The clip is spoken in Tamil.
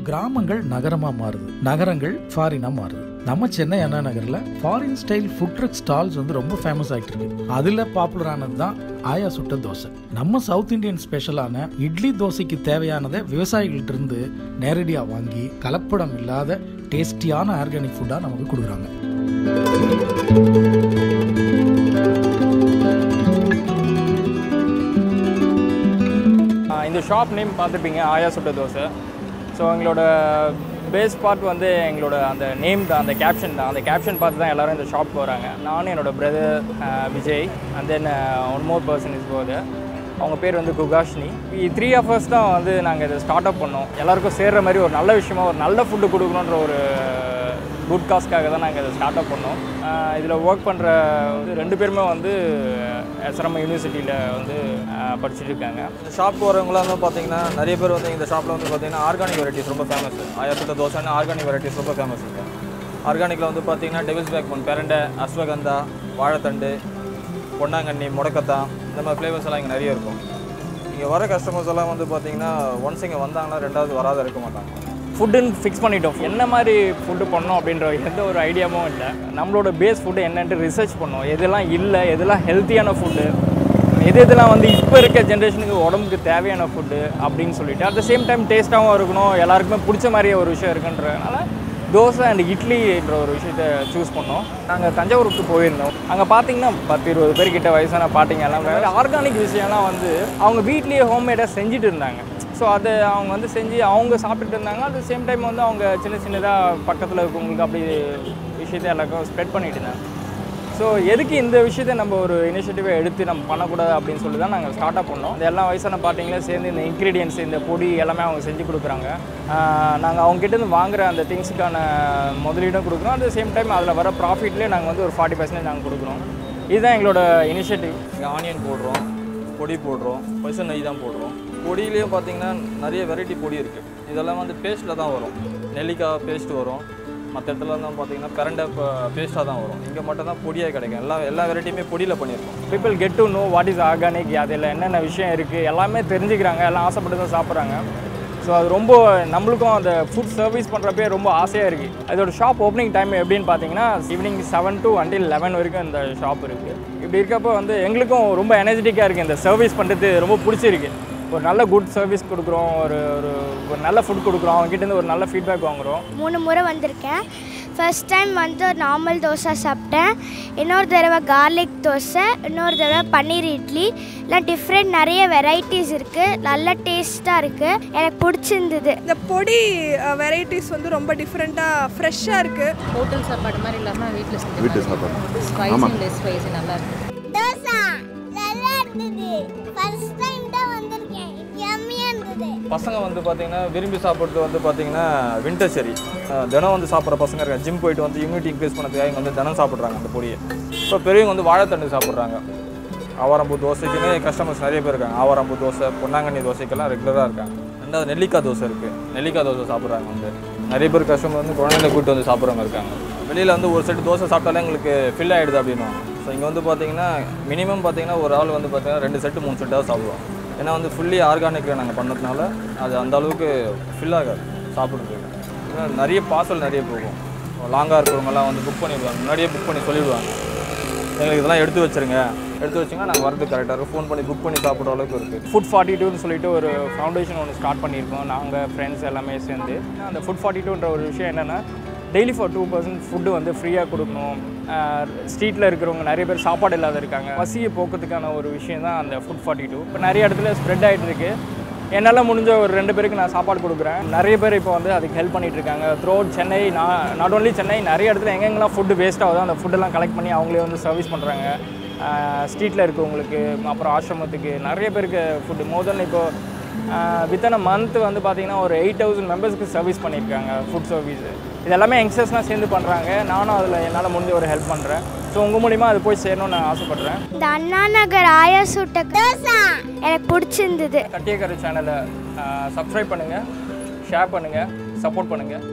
கிராமங்கள் நகரமாக மாறுது, நகரங்கள் ஃபாரினாக மாறுது. நம்ம சென்னை அண்ணா நகரில் foreign style food drug stalls ரொம்ப ஃபேமஸ் ஆகிட்டு இருக்கு. அதில் பாப்புலரானது தான் ஆயா சுட்ட தோசை. நம்ம சவுத் இந்தியன் ஸ்பெஷலான இட்லி தோசைக்கு தேவையானதை விவசாயிகள்ட்ட இருந்து நேரடியாக வாங்கி கலப்படம் இல்லாத டேஸ்டியான ஆர்கானிக் ஃபுட்டாக நமக்கு கொடுக்குறாங்க. இந்த ஷாப் நேம் பார்த்துருப்பீங்க, ஆயா சுட்ட தோசை. ஸோ எங்களோட பேஸ் பார்ட் எங்களோட அந்த நேம் தான், அந்த கேப்ஷன் தான். அந்த கேப்ஷன் பார்த்து தான் எல்லோரும் இந்த ஷாப்க்கு வராங்க. நானும் என்னோட brother Vijay and then one more person is போது. அவங்க பேர் குகாஷ்னி. 3 of us தான் நாங்கள் இதை ஸ்டார்ட் அப் பண்ணோம். எல்லாருக்கும் சேர்கிற மாதிரி ஒரு நல்ல விஷயமா, ஒரு நல்ல ஃபுட்டு கொடுக்கணுன்ற ஒரு குட் காஸ்க்காக தான் நாங்கள் இதை ஸ்டார்ட் அப் பண்ணோம். இதில் ஒர்க் பண்ணுற 2 பேருமே எஸ்ஆர்எம் யூனிவர்சிட்டியில் படிச்சுட்டு இருக்காங்க. இந்த ஷாப்புக்கு வரவங்களாம் பார்த்தீங்கன்னா நிறைய பேர் இந்த ஷாப்பில் பார்த்தீங்கன்னா ஆர்கானிக் வெரைட்டிஸ் ரொம்ப ஃபேமஸ். ஆயா சுட்ட தோசைன்னு ஆர்கானிக் வெரைட்டிஸ் ரொம்ப ஃபேமஸ் இருக்குது. ஆர்கானிக்கில் பார்த்தீங்கன்னா டெவில்ஸ் பேக் போன், பெரண்டை, அஸ்வகந்தா, வாழைத்தண்டு, பொன்னாங்கண்ணி, முடக்கத்தான், இந்த மாதிரி ஃப்ளேவர்ஸ் எல்லாம் இங்கே நிறைய இருக்கும். இங்கே வர கஸ்டமர்ஸ் எல்லாம் பார்த்தீங்கன்னா ஒன்ஸ் இங்கே வந்தாங்கன்னா 2வது வராத இருக்க மாட்டாங்க. ஃபுட்டுன்னு ஃபிக்ஸ் பண்ணிட்டோம். என்ன மாதிரி ஃபுட்டு பண்ணோம் அப்படின்ற எந்த ஒரு ஐடியாவும் இல்லை. நம்மளோட பேஸ் ஃபுட்டு என்னன்ட்டு ரிசர்ச் பண்ணோம். எதெல்லாம் இல்லை, எதெல்லாம் ஹெல்த்தியான ஃபுட்டு, எதெல்லாம் இப்போ இருக்க ஜென்ரேஷனுக்கு உடம்புக்கு தேவையான ஃபுட்டு அப்படின்னு சொல்லிட்டு, அட் த சேம் டைம் டேஸ்ட்டாகவும் இருக்கணும், எல்லாருக்குமே பிடிச்ச மாதிரியே ஒரு விஷயம் இருக்குன்றதுனால தோசை அண்ட் இட்லின்ற ஒரு விஷயத்தை சூஸ் பண்ணோம். நாங்கள் தஞ்சாவூருக்கு போயிருந்தோம். அங்கே பார்த்தீங்கன்னா 10-20 பேர்கிட்ட வயசான பாட்டிங்க எல்லாமே ஆர்கானிக் விஷயம்லாம் அவங்க வீட்லேயே ஹோம்மேடாக செஞ்சுட்டு இருந்தாங்க. ஸோ அதை அவங்க செஞ்சு அவங்க சாப்பிட்டுட்டு இருந்தாங்க. அட் த சேம் டைம் அவங்க சின்னதாக பக்கத்தில் இருக்கவங்களுக்கு அப்படி விஷயத்தை எல்லாருக்கும் ஸ்ப்ரெட் பண்ணிட்டு இருந்தாங்க. ஸோ எதுக்கு இந்த விஷயத்தை நம்ம ஒரு இனிஷியேட்டிவை எடுத்து நம்ம பண்ணக்கூடாது அப்படின்னு சொல்லி தான் நாங்கள் ஸ்டார்ட் அப் பண்ணோம். இந்த எல்லா வயசான பாட்டிங்களே சேர்ந்து இந்த இன்க்ரீடியன்ஸ், இந்த பொடி எல்லாமே அவங்க செஞ்சு கொடுக்குறாங்க. நாங்கள் அவங்ககிட்டேருந்து வாங்குகிற அந்த திங்ஸுக்கான முதலீடும் கொடுக்குறோம். அட் த சேம் டைம் அதில் வர ப்ராஃபிட்லேயே நாங்கள் ஒரு 40% நாங்கள் கொடுக்குறோம். இதுதான் எங்களோட இனிஷியேட்டிவ். இங்கே ஆனியன் போடுறோம், பொடி போடுறோம், பசு நெய் தான் போடுறோம். பொடியிலையும் பார்த்தீங்கன்னா நிறைய வெரைட்டி பொடி இருக்குது. இதெல்லாம் பேஸ்ட்டில் தான் வரும். நெல்லிக்காய் பேஸ்ட் வரும். மற்ற இடத்துல தான் பார்த்தீங்கன்னா பெரண்டை பேஸ்ட்டாக தான் வரும். இங்கே மட்டும் தான் பொடியாக கிடைக்கும். எல்லா வெரைட்டியுமே பொடியில் பண்ணியிருக்கோம். People get to know what is organic, அதில் என்னென்ன விஷயம் இருக்குது எல்லாமே தெரிஞ்சுக்கிறாங்க. எல்லாம் ஆசைப்பட்டு தான் சாப்பிட்றாங்க. ஸோ அது ரொம்ப நம்மளுக்கும் அந்த ஃபுட் சர்வீஸ் பண்ணுறப்பே ரொம்ப ஆசையாக இருக்குது. அதோட ஷாப் ஓப்பனிங் டைம் எப்படின்னு பார்த்தீங்கன்னா ஈவினிங் 7 to until 11 வரைக்கும் இந்த ஷாப் இருக்குது. இப்படி இருக்கப்போ எங்களுக்கும் ரொம்ப எனர்ஜெட்டிக்காக இருக்குது. இந்த சர்வீஸ் பண்ணுறது ரொம்ப பிடிச்சிருக்கு. ஒரு நல்ல குட் சர்வீஸ் கொடுக்குறோம், ஒரு நல்ல ஃபுட் கொடுக்குறோம், அவங்ககிட்டேருந்து ஒரு நல்ல ஃபீட்பேக் வாங்குகிறோம். 3 முறை வந்திருக்கேன். ஃபர்ஸ்ட் டைம் நார்மல் தோசை சாப்பிட்டேன், இன்னொரு தடவை கார்லிக் தோசை, இன்னொரு தடவை பன்னீர் இட்லி. எல்லாம் டிஃப்ரெண்ட் நிறைய வெரைட்டிஸ் இருக்குது, நல்ல டேஸ்ட்டாக இருக்குது, எனக்கு பிடிச்சிருந்தது. இந்த பொடி வெரைட்டிஸ் ரொம்ப டிஃப்ரெண்ட்டாக ஃப்ரெஷ்ஷாக இருக்குது. ஹோட்டல் சாப்பாடு மாதிரி இல்லாமல் வீட்டு சாப்பாடு ஸ்பைசி லெஸ் ஸ்பைசி நல்லா இருக்குது. தோசை நல்லா இருந்தது. ஃபர்ஸ்ட் டைம் தான் வந்திருக்கேன், யம்மியாக இருந்தது. பசங்க பார்த்தீங்கன்னா விரும்பி சாப்பிட்றது பார்த்தீங்கன்னா வின்டர் செரி. தினம் சாப்பிட்ற பசங்க இருக்காங்க. ஜிம் போயிட்டு இம்யூனிட்டி இன்க்ரீஸ் பண்ணதுக்காக இங்கே தினம் சாப்பிட்றாங்க அந்த பொடியை. இப்போ பெரியவங்க வாழைத்தண்டு சாப்பிட்றாங்க. ஆவாரம்பூ தோசைக்குன்னு கஸ்டமர்ஸ் நிறைய பேர் இருக்காங்க. ஆவாரம்பூ தோசை, பொன்னாங்கண்ணி தோசைக்கெல்லாம் ரெகுலராக இருக்காங்க. 2வது நெல்லிக்காய் தோசை இருக்குது. நெல்லிக்காய் தோசை சாப்பிட்றாங்க. நிறைய பேர் கஸ்டமர் குழந்தைங்களை கூப்பிட்டு சாப்பிட்றவங்க இருக்காங்க. வெளியில் ஒரு செட்டு தோசை சாப்பிட்டாலே எங்களுக்கு ஃபில் ஆகிடுது அப்படின்னா. ஸோ இங்கே பார்த்தீங்கன்னா மினிமம் பார்த்தீங்கன்னா ஒரு ஆள் பார்த்தீங்கன்னா 2 செட்டு 3 செட்டாவது சாப்பிடுவோம். ஏன்னா ஃபுல்லி ஆர்கானிக்கில் நாங்கள் பண்ணதுனால அது அந்த அளவுக்கு ஃபில் ஆகாது சாப்பிட்றதுக்கு. நிறைய பார்சல் நிறைய போகும். லாங்காக இருக்கிறவங்கலாம் புக் பண்ணிவிடுவாங்க. முன்னாடியே புக் பண்ணி சொல்லிவிடுவாங்க, எங்களுக்கு இதெல்லாம் எடுத்து வச்சுங்கன்னா நாங்கள் வரது கரெக்டாக இருக்கும். ஃபோன் பண்ணி புக் பண்ணி சாப்பிட்ற அளவுக்கு இருக்குது. ஃபுட் 42ன்னு சொல்லிட்டு ஒரு ஃபவுண்டேஷன் ஒன்று ஸ்டார்ட் பண்ணியிருக்கோம். நாங்கள் ஃப்ரெண்ட்ஸ் எல்லாமே சேர்ந்து அந்த ஃபுட் 42ன்ற ஒரு விஷயம் என்னென்னா, டெய்லி ஃபார் 2% ஃபுட்டு ஃப்ரீயாக கொடுக்கணும். ஸ்ட்ரீட்டில் இருக்கிறவங்க நிறைய பேர் சாப்பாடு இல்லாத இருக்காங்க. பசியை போக்குறதுக்கான ஒரு விஷயம் தான் அந்த ஃபுட் 42. இப்போ நிறைய இடத்துல ஸ்ப்ரெட் ஆகிட்டு இருக்குது. என்னால் முடிஞ்ச ஒரு 2 பேருக்கு நான் சாப்பாடு கொடுக்குறேன். நிறைய பேர் இப்போ அதுக்கு ஹெல்ப் பண்ணிகிட்டு இருக்காங்க. Through out Chennai, not only Chennai, நிறைய இடத்துல எங்கெங்கெல்லாம் ஃபுட்டு வேஸ்ட் ஆகுதோ அந்த ஃபுட்டெல்லாம் கலெக்ட் பண்ணி அவங்களே சர்வீஸ் பண்ணுறாங்க. ஸ்ட்ரீட்டில் இருக்கவங்களுக்கு, அப்புறம் ஆசிரமத்துக்கு நிறைய பேருக்கு ஃபுட்டு மோதல் இப்போது வித்தின் அ மந்த் பார்த்தீங்கன்னா ஒரு 8000 மெம்பர்ஸ்க்கு சர்வீஸ் பண்ணியிருக்காங்க ஃபுட் சர்வீஸு. இது எல்லாமே யங்ஸ்டர்ஸ்லாம் சேர்ந்து பண்ணுறாங்க. நானும் அதில் என்னால் முடிஞ்ச ஒரு ஹெல்ப் பண்ணுறேன். ஸோ உங்கள் மூலிமா அது போய் சேரணும்னு நான் ஆசைப்பட்றேன். இந்த அண்ணா நகர் ஆயா சுட்ட தோசை எனக்கு பிடிச்சிருந்தது. கட்டியக்கரை சேனலை சப்ஸ்கிரைப் பண்ணுங்கள், ஷேர் பண்ணுங்கள், சப்போர்ட் பண்ணுங்கள்.